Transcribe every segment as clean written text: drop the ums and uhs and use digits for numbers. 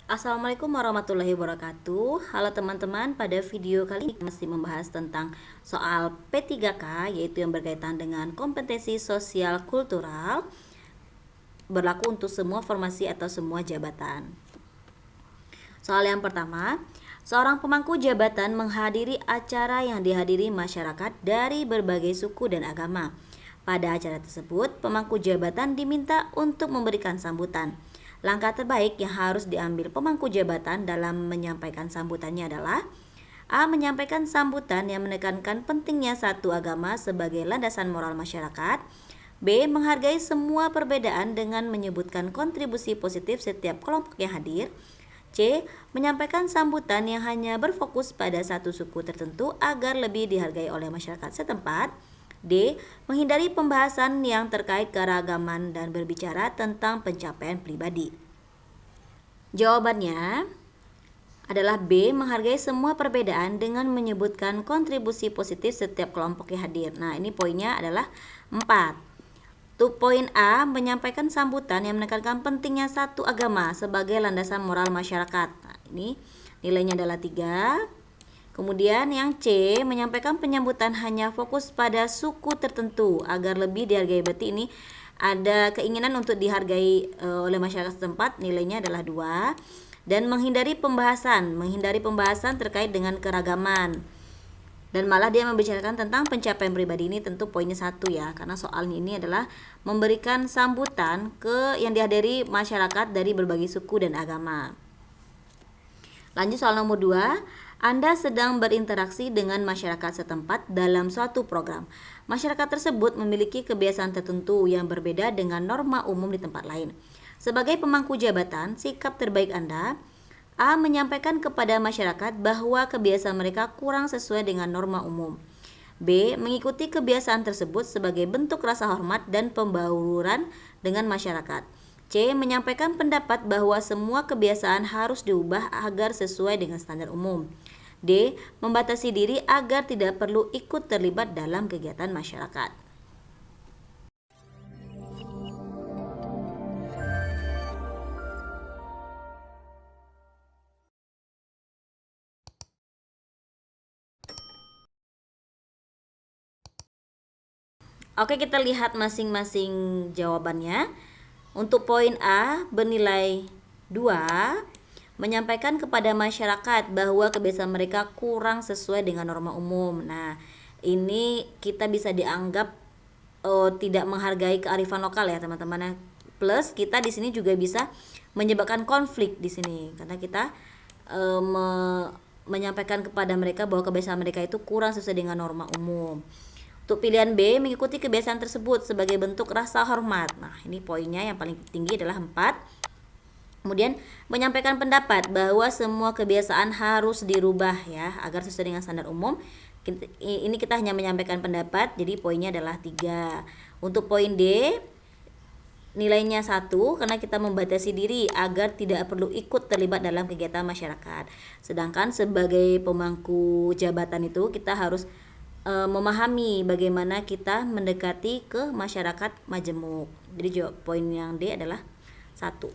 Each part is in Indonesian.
Assalamualaikum warahmatullahi wabarakatuh. Halo teman-teman, pada video kali ini masih membahas tentang soal P3K, yaitu yang berkaitan dengan kompetensi sosial kultural berlaku untuk semua formasi atau semua jabatan. Soal yang pertama, seorang pemangku jabatan menghadiri acara yang dihadiri masyarakat dari berbagai suku dan agama. Pada acara tersebut, pemangku jabatan diminta untuk memberikan sambutan. Langkah terbaik yang harus diambil pemangku jabatan dalam menyampaikan sambutannya adalah A. Menyampaikan sambutan yang menekankan pentingnya satu agama sebagai landasan moral masyarakat. B. Menghargai semua perbedaan dengan menyebutkan kontribusi positif setiap kelompok yang hadir. C. Menyampaikan sambutan yang hanya berfokus pada satu suku tertentu agar lebih dihargai oleh masyarakat setempat. D. Menghindari pembahasan yang terkait keragaman dan berbicara tentang pencapaian pribadi. Jawabannya adalah B. Menghargai semua perbedaan dengan menyebutkan kontribusi positif setiap kelompok yang hadir. Nah, ini poinnya adalah 4. Untuk poin A, menyampaikan sambutan yang menekankan pentingnya satu agama sebagai landasan moral masyarakat. Nah, ini nilainya adalah 3. Kemudian yang C, menyampaikan penyambutan hanya fokus pada suku tertentu agar lebih dihargai. Berarti ini ada keinginan untuk dihargai oleh masyarakat setempat, nilainya adalah 2. Dan menghindari pembahasan terkait dengan keragaman. Dan malah dia membicarakan tentang pencapaian pribadi, ini tentu poinnya 1 ya, karena soalnya ini adalah memberikan sambutan ke yang dihadiri masyarakat dari berbagai suku dan agama. Lanjut soal nomor 2. Anda sedang berinteraksi dengan masyarakat setempat dalam suatu program. Masyarakat tersebut memiliki kebiasaan tertentu yang berbeda dengan norma umum di tempat lain. Sebagai pemangku jabatan, sikap terbaik Anda: A. Menyampaikan kepada masyarakat bahwa kebiasaan mereka kurang sesuai dengan norma umum. B. Mengikuti kebiasaan tersebut sebagai bentuk rasa hormat dan pembauran dengan masyarakat. C. Menyampaikan pendapat bahwa semua kebiasaan harus diubah agar sesuai dengan standar umum. D. Membatasi diri agar tidak perlu ikut terlibat dalam kegiatan masyarakat. Oke, kita lihat masing-masing jawabannya. Untuk poin A bernilai 2, menyampaikan kepada masyarakat bahwa kebiasaan mereka kurang sesuai dengan norma umum. Nah, ini kita bisa dianggap tidak menghargai kearifan lokal ya teman-teman. Plus kita di sini juga bisa menyebabkan konflik di sini karena kita menyampaikan kepada mereka bahwa kebiasaan mereka itu kurang sesuai dengan norma umum. Untuk pilihan B, mengikuti kebiasaan tersebut sebagai bentuk rasa hormat. Nah, ini poinnya yang paling tinggi adalah 4. Kemudian menyampaikan pendapat bahwa semua kebiasaan harus dirubah ya agar sesuai dengan standar umum. Ini kita hanya menyampaikan pendapat, jadi poinnya adalah 3. Untuk poin D, nilainya 1 karena kita membatasi diri agar tidak perlu ikut terlibat dalam kegiatan masyarakat. Sedangkan sebagai pemangku jabatan itu kita harus memahami bagaimana kita mendekati ke masyarakat majemuk. Jadi poin yang D adalah 1.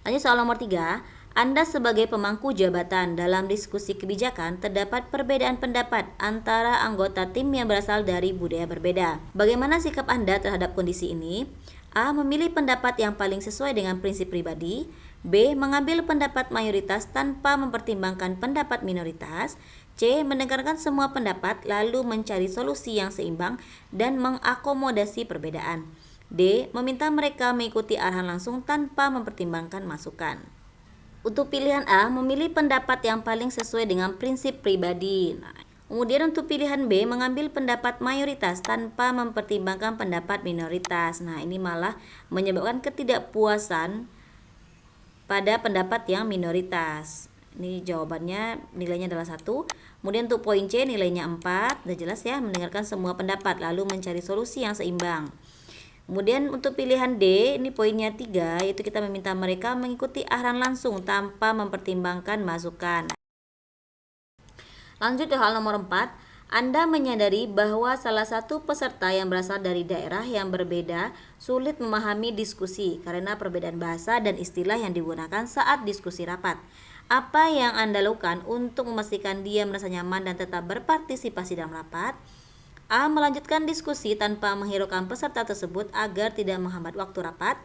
Lanjut soal nomor 3. Anda sebagai pemangku jabatan dalam diskusi kebijakan terdapat perbedaan pendapat antara anggota tim yang berasal dari budaya berbeda. Bagaimana sikap Anda terhadap kondisi ini? A. Memilih pendapat yang paling sesuai dengan prinsip pribadi. B. Mengambil pendapat mayoritas tanpa mempertimbangkan pendapat minoritas. C. Mendengarkan semua pendapat lalu mencari solusi yang seimbang dan mengakomodasi perbedaan. D. Meminta mereka mengikuti arahan langsung tanpa mempertimbangkan masukan. Untuk pilihan A, memilih pendapat yang paling sesuai dengan prinsip pribadi. Nah, kemudian untuk pilihan B, mengambil pendapat mayoritas tanpa mempertimbangkan pendapat minoritas. Nah, ini malah menyebabkan ketidakpuasan pada pendapat yang minoritas. Ini jawabannya nilainya adalah 1. Kemudian untuk poin C nilainya 4. Sudah jelas ya, mendengarkan semua pendapat lalu mencari solusi yang seimbang. Kemudian untuk pilihan D ini poinnya 3, yaitu kita meminta mereka mengikuti arahan langsung tanpa mempertimbangkan masukan. Lanjut ke hal nomor 4. Anda menyadari bahwa salah satu peserta yang berasal dari daerah yang berbeda sulit memahami diskusi karena perbedaan bahasa dan istilah yang digunakan saat diskusi rapat. Apa yang Anda lakukan untuk memastikan dia merasa nyaman dan tetap berpartisipasi dalam rapat? A. Melanjutkan diskusi tanpa menghiraukan peserta tersebut agar tidak menghambat waktu rapat.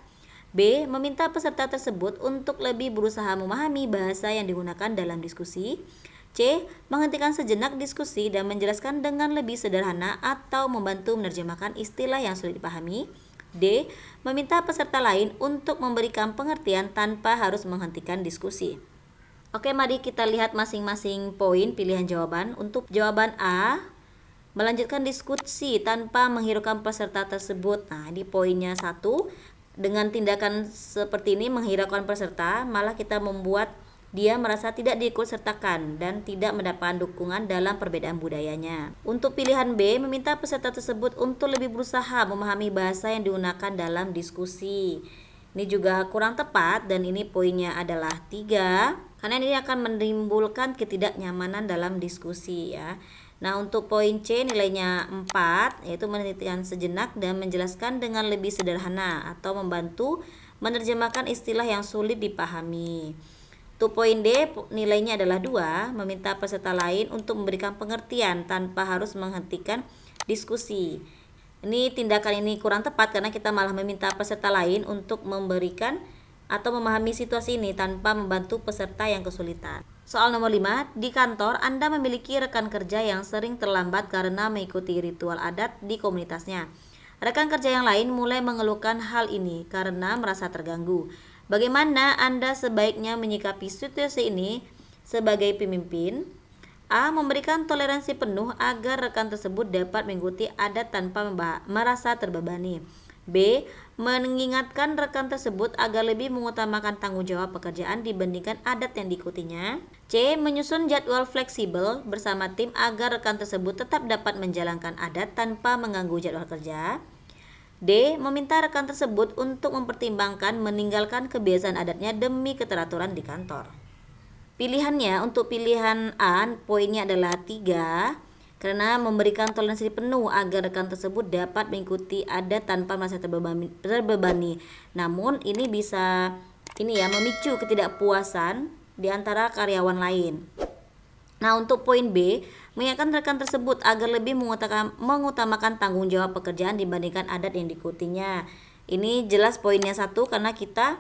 B. Meminta peserta tersebut untuk lebih berusaha memahami bahasa yang digunakan dalam diskusi. C. Menghentikan sejenak diskusi dan menjelaskan dengan lebih sederhana atau membantu menerjemahkan istilah yang sulit dipahami. D. Meminta peserta lain untuk memberikan pengertian tanpa harus menghentikan diskusi. Oke, mari kita lihat masing-masing poin pilihan jawaban. Untuk jawaban A, melanjutkan diskusi tanpa menghiraukan peserta tersebut. Nah, ini poinnya 1. Dengan tindakan seperti ini menghiraukan peserta, malah kita membuat dia merasa tidak diikutsertakan dan tidak mendapatkan dukungan dalam perbedaan budayanya. Untuk pilihan B, meminta peserta tersebut untuk lebih berusaha memahami bahasa yang digunakan dalam diskusi. Ini juga kurang tepat dan ini poinnya adalah 3, karena ini akan menimbulkan ketidaknyamanan dalam diskusi ya. Nah, untuk poin C nilainya 4, yaitu menghentikan sejenak dan menjelaskan dengan lebih sederhana atau membantu menerjemahkan istilah yang sulit dipahami. Untuk poin D nilainya adalah 2, meminta peserta lain untuk memberikan pengertian tanpa harus menghentikan diskusi. Ini tindakan ini kurang tepat karena kita malah meminta peserta lain untuk memberikan atau memahami situasi ini tanpa membantu peserta yang kesulitan. Soal nomor 5, di kantor Anda memiliki rekan kerja yang sering terlambat karena mengikuti ritual adat di komunitasnya. Rekan kerja yang lain mulai mengeluhkan hal ini karena merasa terganggu. Bagaimana Anda sebaiknya menyikapi situasi ini sebagai pemimpin? A. Memberikan toleransi penuh agar rekan tersebut dapat mengikuti adat tanpa merasa terbebani. B. Mengingatkan rekan tersebut agar lebih mengutamakan tanggung jawab pekerjaan dibandingkan adat yang diikutinya. C. Menyusun jadwal fleksibel bersama tim agar rekan tersebut tetap dapat menjalankan adat tanpa mengganggu jadwal kerja. D. Meminta rekan tersebut untuk mempertimbangkan meninggalkan kebiasaan adatnya demi keteraturan di kantor. Pilihannya untuk pilihan A, poinnya adalah 3, karena memberikan toleransi penuh agar rekan tersebut dapat mengikuti adat tanpa merasa terbebani. Namun ini bisa memicu ketidakpuasan di antara karyawan lain. Nah, untuk poin B, mengingatkan rekan tersebut agar lebih mengutamakan tanggung jawab pekerjaan dibandingkan adat yang diikutinya. Ini jelas poinnya 1 karena kita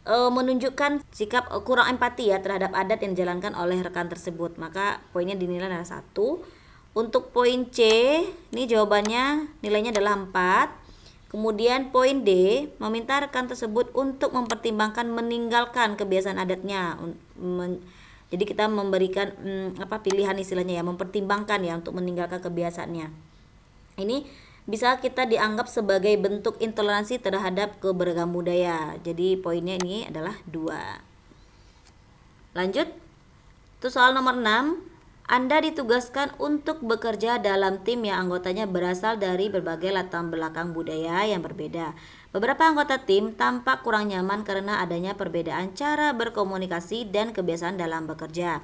menunjukkan sikap kurang empati ya terhadap adat yang dijalankan oleh rekan tersebut. Maka poinnya dinilai adalah 1. Untuk poin C, ini jawabannya nilainya adalah 4. Kemudian poin D, meminta rekan tersebut untuk mempertimbangkan meninggalkan kebiasaan adatnya. Jadi kita memberikan pilihan istilahnya ya, mempertimbangkan ya untuk meninggalkan kebiasaannya. Ini bisa kita dianggap sebagai bentuk intoleransi terhadap keberagaman budaya. Jadi poinnya ini adalah 2. Lanjut. Itu soal nomor 6. Anda ditugaskan untuk bekerja dalam tim yang anggotanya berasal dari berbagai latar belakang budaya yang berbeda. Beberapa anggota tim tampak kurang nyaman karena adanya perbedaan cara berkomunikasi dan kebiasaan dalam bekerja.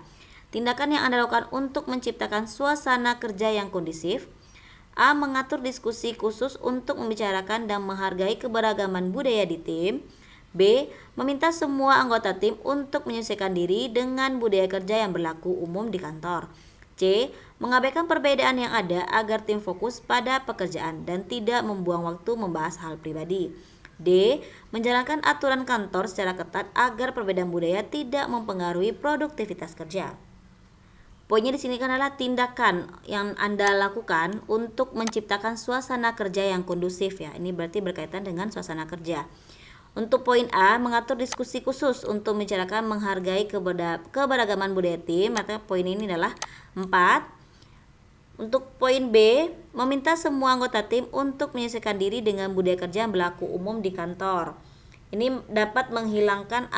Tindakan yang Anda lakukan untuk menciptakan suasana kerja yang kondusif. A. Mengatur diskusi khusus untuk membicarakan dan menghargai keberagaman budaya di tim. B. Meminta semua anggota tim untuk menyesuaikan diri dengan budaya kerja yang berlaku umum di kantor. C. Mengabaikan perbedaan yang ada agar tim fokus pada pekerjaan dan tidak membuang waktu membahas hal pribadi. D. Menjalankan aturan kantor secara ketat agar perbedaan budaya tidak mempengaruhi produktivitas kerja. Poinnya di sini kan adalah tindakan yang Anda lakukan untuk menciptakan suasana kerja yang kondusif ya. Ini berarti berkaitan dengan suasana kerja. Untuk poin A, mengatur diskusi khusus untuk membicarakan menghargai keberagaman budaya tim, maka poin ini adalah 4. Untuk poin B, meminta semua anggota tim untuk menyesuaikan diri dengan budaya kerja yang berlaku umum di kantor. Ini dapat menghilangkan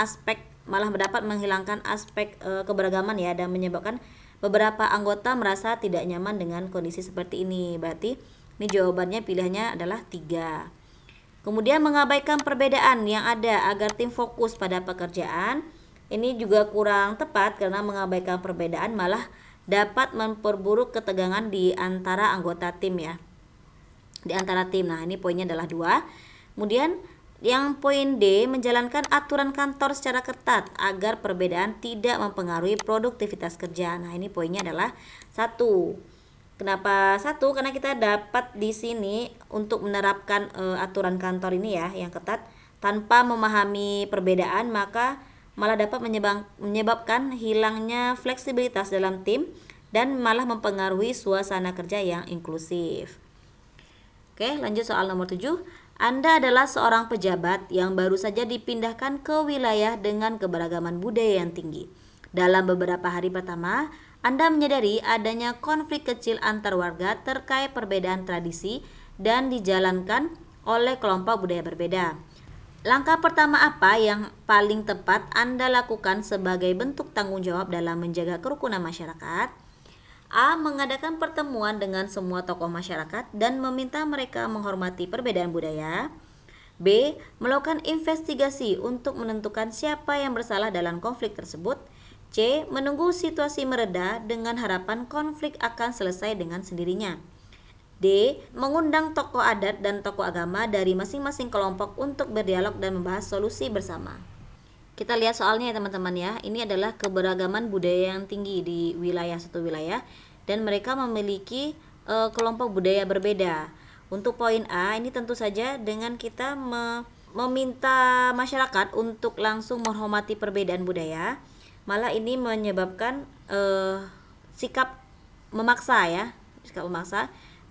aspek keberagaman ya, dan menyebabkan beberapa anggota merasa tidak nyaman dengan kondisi seperti ini. Berarti ini jawabannya pilihannya adalah 3. Kemudian mengabaikan perbedaan yang ada agar tim fokus pada pekerjaan. Ini juga kurang tepat karena mengabaikan perbedaan malah dapat memperburuk ketegangan di antara anggota tim ya. Di antara tim. Nah, ini poinnya adalah 2. Kemudian yang poin D, menjalankan aturan kantor secara ketat agar perbedaan tidak mempengaruhi produktivitas kerja. Nah, ini poinnya adalah 1. Kenapa 1? Karena kita dapat di sini untuk menerapkan aturan kantor ini ya yang ketat tanpa memahami perbedaan, maka malah dapat menyebabkan hilangnya fleksibilitas dalam tim dan malah mempengaruhi suasana kerja yang inklusif. Oke, lanjut soal nomor 7. Anda adalah seorang pejabat yang baru saja dipindahkan ke wilayah dengan keberagaman budaya yang tinggi. Dalam beberapa hari pertama, Anda menyadari adanya konflik kecil antar warga terkait perbedaan tradisi dan dijalankan oleh kelompok budaya berbeda. Langkah pertama apa yang paling tepat Anda lakukan sebagai bentuk tanggung jawab dalam menjaga kerukunan masyarakat? A. Mengadakan pertemuan dengan semua tokoh masyarakat dan meminta mereka menghormati perbedaan budaya. B. Melakukan investigasi untuk menentukan siapa yang bersalah dalam konflik tersebut. C. Menunggu situasi mereda dengan harapan konflik akan selesai dengan sendirinya. D. Mengundang tokoh adat dan tokoh agama dari masing-masing kelompok untuk berdialog dan membahas solusi bersama. Kita lihat soalnya ya teman-teman ya. Ini adalah keberagaman budaya yang tinggi di satu wilayah dan mereka memiliki kelompok budaya berbeda. Untuk poin A ini tentu saja dengan kita meminta masyarakat untuk langsung menghormati perbedaan budaya, malah ini menyebabkan sikap memaksa ya,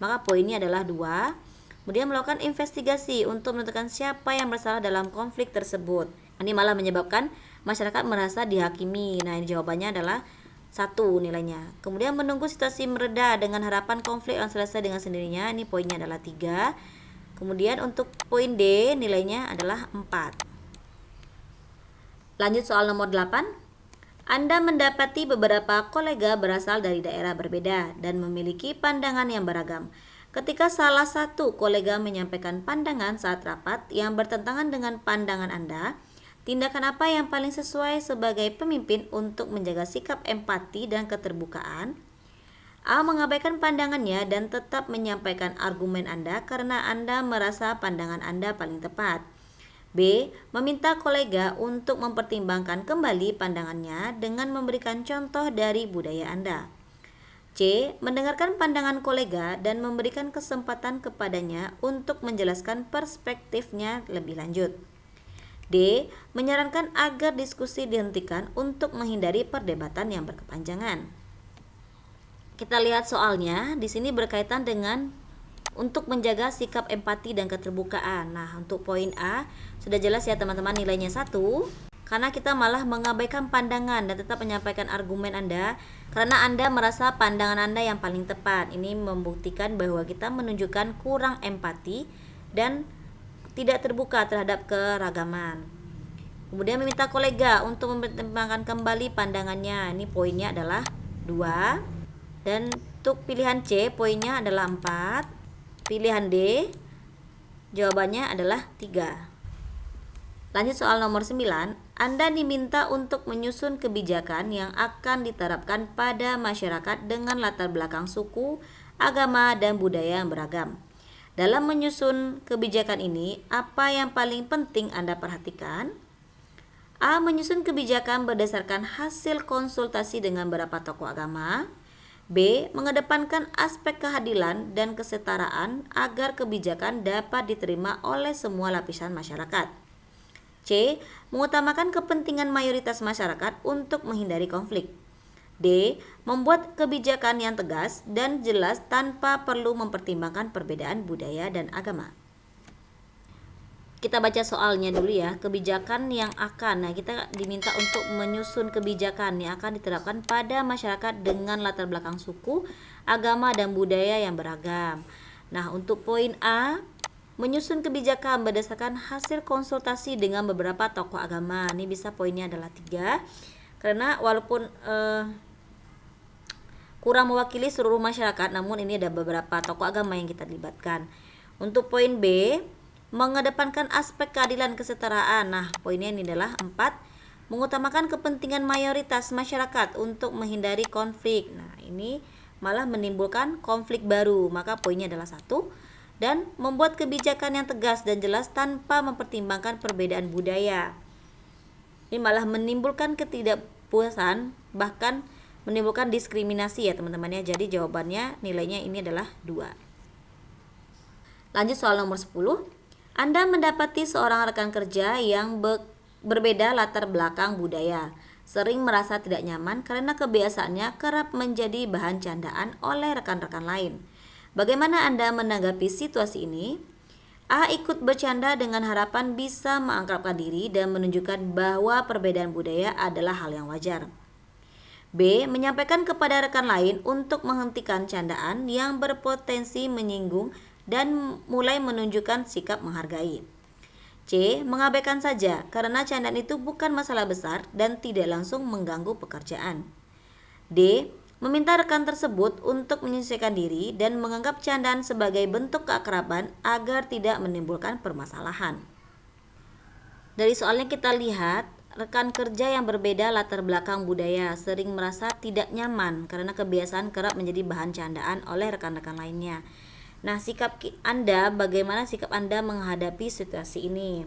maka poinnya adalah 2. Kemudian melakukan investigasi untuk menentukan siapa yang bersalah dalam konflik tersebut. Ini malah menyebabkan masyarakat merasa dihakimi. Nah, ini jawabannya adalah 1 nilainya. Kemudian menunggu situasi mereda dengan harapan konflik akan selesai dengan sendirinya. Ini poinnya adalah 3. Kemudian untuk poin D nilainya adalah 4. Lanjut soal nomor 8. Anda mendapati beberapa kolega berasal dari daerah berbeda dan memiliki pandangan yang beragam. Ketika salah satu kolega menyampaikan pandangan saat rapat yang bertentangan dengan pandangan Anda, tindakan apa yang paling sesuai sebagai pemimpin untuk menjaga sikap empati dan keterbukaan? A. Mengabaikan pandangannya dan tetap menyampaikan argumen Anda karena Anda merasa pandangan Anda paling tepat. B. Meminta kolega untuk mempertimbangkan kembali pandangannya dengan memberikan contoh dari budaya Anda. C. Mendengarkan pandangan kolega dan memberikan kesempatan kepadanya untuk menjelaskan perspektifnya lebih lanjut. D. Menyarankan agar diskusi dihentikan untuk menghindari perdebatan yang berkepanjangan. Kita lihat soalnya, di sini berkaitan dengan untuk menjaga sikap empati dan keterbukaan. Nah, untuk poin A sudah jelas ya teman-teman, nilainya 1. Karena kita malah mengabaikan pandangan dan tetap menyampaikan argumen Anda karena Anda merasa pandangan Anda yang paling tepat. Ini membuktikan bahwa kita menunjukkan kurang empati dan tidak terbuka terhadap keragaman. Kemudian meminta kolega untuk mempertimbangkan kembali pandangannya. Ini poinnya adalah 2. Dan untuk pilihan C poinnya adalah 4. Pilihan D jawabannya adalah 3. Lanjut soal nomor 9. Anda diminta untuk menyusun kebijakan yang akan diterapkan pada masyarakat dengan latar belakang suku, agama, dan budaya yang beragam. Dalam menyusun kebijakan ini, apa yang paling penting Anda perhatikan? A. Menyusun kebijakan berdasarkan hasil konsultasi dengan beberapa tokoh agama. B. Mengedepankan aspek keadilan dan kesetaraan agar kebijakan dapat diterima oleh semua lapisan masyarakat. C. Mengutamakan kepentingan mayoritas masyarakat untuk menghindari konflik. D. Membuat kebijakan yang tegas dan jelas tanpa perlu mempertimbangkan perbedaan budaya dan agama. Kita baca soalnya dulu ya. Kebijakan yang akan, nah kita diminta untuk menyusun kebijakan yang akan diterapkan pada masyarakat dengan latar belakang suku, agama, dan budaya yang beragam. Nah, untuk poin A, menyusun kebijakan berdasarkan hasil konsultasi dengan beberapa tokoh agama. Ini bisa poinnya adalah 3. Karena walaupun kurang mewakili seluruh masyarakat, namun ini ada beberapa tokoh agama yang kita libatkan. Untuk poin B, mengedepankan aspek keadilan kesetaraan. Nah, poinnya ini adalah 4. mengutamakan kepentingan mayoritas masyarakat untuk menghindari konflik. Nah, ini malah menimbulkan konflik baru. Maka poinnya adalah 1. Dan membuat kebijakan yang tegas dan jelas tanpa mempertimbangkan perbedaan budaya. Ini malah menimbulkan ketidakpuasan, bahkan menimbulkan diskriminasi ya teman-teman ya. Jadi jawabannya nilainya ini adalah 2. Lanjut soal nomor 10. Anda mendapati seorang rekan kerja yang berbeda latar belakang budaya, sering merasa tidak nyaman karena kebiasaannya kerap menjadi bahan candaan oleh rekan-rekan lain. Bagaimana Anda menanggapi situasi ini? A. Ikut bercanda dengan harapan bisa mengakrabkan diri dan menunjukkan bahwa perbedaan budaya adalah hal yang wajar. B. Menyampaikan kepada rekan lain untuk menghentikan candaan yang berpotensi menyinggung dan mulai menunjukkan sikap menghargai. C. Mengabaikan saja karena candaan itu bukan masalah besar dan tidak langsung mengganggu pekerjaan. D. Meminta rekan tersebut untuk menyesuaikan diri dan menganggap candaan sebagai bentuk keakraban agar tidak menimbulkan permasalahan. Dari soalnya kita lihat, rekan kerja yang berbeda latar belakang budaya sering merasa tidak nyaman karena kebiasaan kerap menjadi bahan candaan oleh rekan-rekan lainnya. Nah, bagaimana sikap Anda menghadapi situasi ini?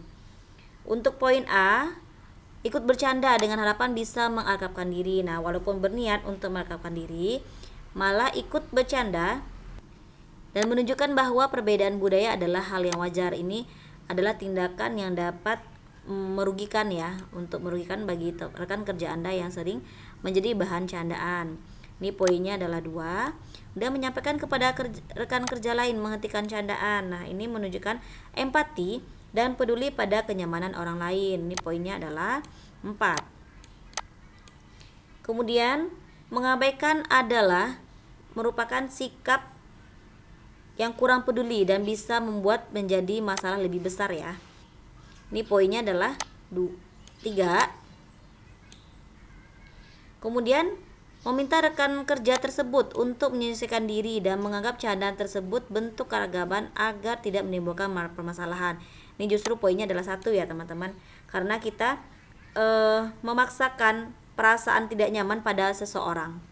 Untuk poin A, ikut bercanda dengan harapan bisa mengakrabkan diri. Nah, walaupun berniat untuk mengakrabkan diri, malah ikut bercanda dan menunjukkan bahwa perbedaan budaya adalah hal yang wajar. Ini adalah tindakan yang dapat merugikan ya, untuk merugikan bagi rekan kerja Anda yang sering menjadi bahan candaan. Ini poinnya adalah 2. Dan menyampaikan kepada rekan kerja lain menghentikan candaan. Nah, ini menunjukkan empati dan peduli pada kenyamanan orang lain. Ini poinnya adalah 4. Kemudian, mengabaikan adalah merupakan sikap yang kurang peduli dan bisa membuat menjadi masalah lebih besar ya. Ini poinnya adalah 3. Kemudian, meminta rekan kerja tersebut untuk menyesuaikan diri dan menganggap candaan tersebut bentuk keragaman agar tidak menimbulkan permasalahan. Ini justru poinnya adalah 1 ya teman-teman. Karena kita memaksakan perasaan tidak nyaman pada seseorang.